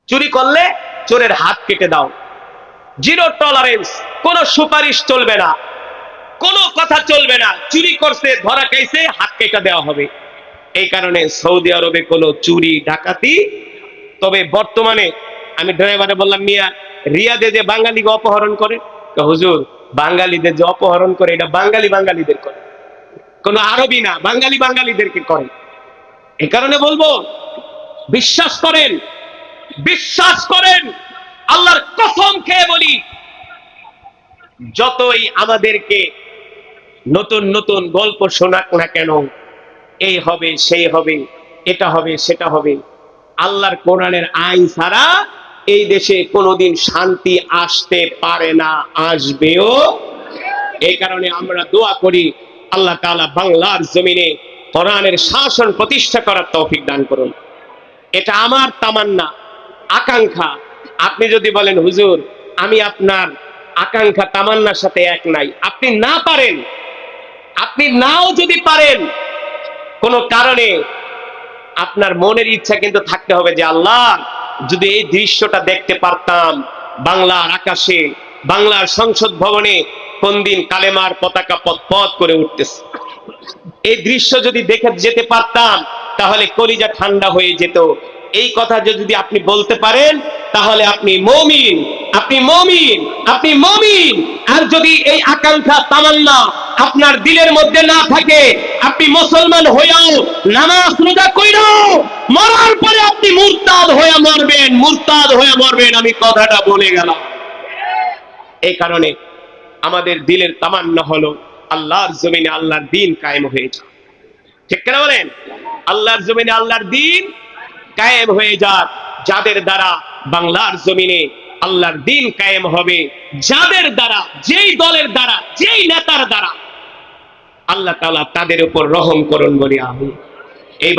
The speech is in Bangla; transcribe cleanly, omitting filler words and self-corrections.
চুরি করলে চোরের হাত কেটে দাও, জিরো টলারেন্স, কোনো সুপারিশ চলবে না, কোনো কথা চলবে না। চুরি করছে, ধরা খাইছে, হাত কেটে দেওয়া হবে। এই কারণে সৌদি আরবে কোনো চুরি ডাকাতি। তবে বর্তমানে আমি ড্রাইভারে বললাম, মিয়া রিয়াদে যে বাঙালিকে অপহরণ করে, হুজুর বাঙালিদের যে অপহরণ করে এটা বাঙালিদের করে, কোনো আরবি না, বাঙালিদেরকে করে। এই কারণে বলবো, বিশ্বাস করেন, আল্লাহর কসম খেয়ে বলি, যতই আমাদেরকে নতুন নতুন গল্প শোনাক না কেন, এই হবে সেই হবে, এটা হবে সেটা হবে, আল্লাহর কোরআনের আইন ছাড়া এই দেশে কোনোদিন শান্তি আসতে পারে না, আসবেও। এই কারণে আমরা দোয়া করি, আল্লাহ তাআলা বাংলার জমিনে কোরআনের শাসন প্রতিষ্ঠা করার তৌফিক দান করুন। এটা আমার তামান্না, আকাঙ্ক্ষা। আপনি যদি বলেন হুজুর আমি আপনার আকাঙ্ক্ষা তামান্নার সাথে এক নাই, আপনি নাও যদি পারেন, কোনো কারণে আপনার মনের ইচ্ছা কিন্তু থাকতে হবে যে আল্লাহ যদি এই দৃশ্যটা দেখতে পারতাম, বাংলার আকাশে, বাংলার সংসদ ভবনে কোন দিন কালেমার পতাকা পথ করে উঠতেছে, এই দৃশ্য যদি দেখে যেতে পারতাম তাহলে কলিজা ঠান্ডা হয়ে যেত। এই কথা যদি আপনি বলতে পারেন তাহলে আপনি মুমিন। আর যদি এই আকাঙ্ক্ষা তামান্না আপনার দিলের মধ্যে না থাকে, আপনি মুসলমান হইয়াও নামাজ রোজা কইরাও মরার পরে আপনি মুরতাদ হয়ে মরবেন। আমি কথাটা বলে গেলাম। এই কারণে আমাদের দিলের তামান্না হলো আল্লাহর জমিনে আল্লাহর দ্বীন কায়েম হয়ে যাক। ঠিক কিনা বলেন? আল্লাহর জমিনে আল্লাহর দ্বীন কায়েম হয়ে যাক। যাদের দ্বারা বাংলার জমিনে আল্লাহর দ্বীন কায়েম হবে, যাদের দ্বারা, যেই দলের দ্বারা, যেই নেতার দ্বারা, আল্লাহ তাআলা তাদের উপর রহম করুন বলি আমিন। এই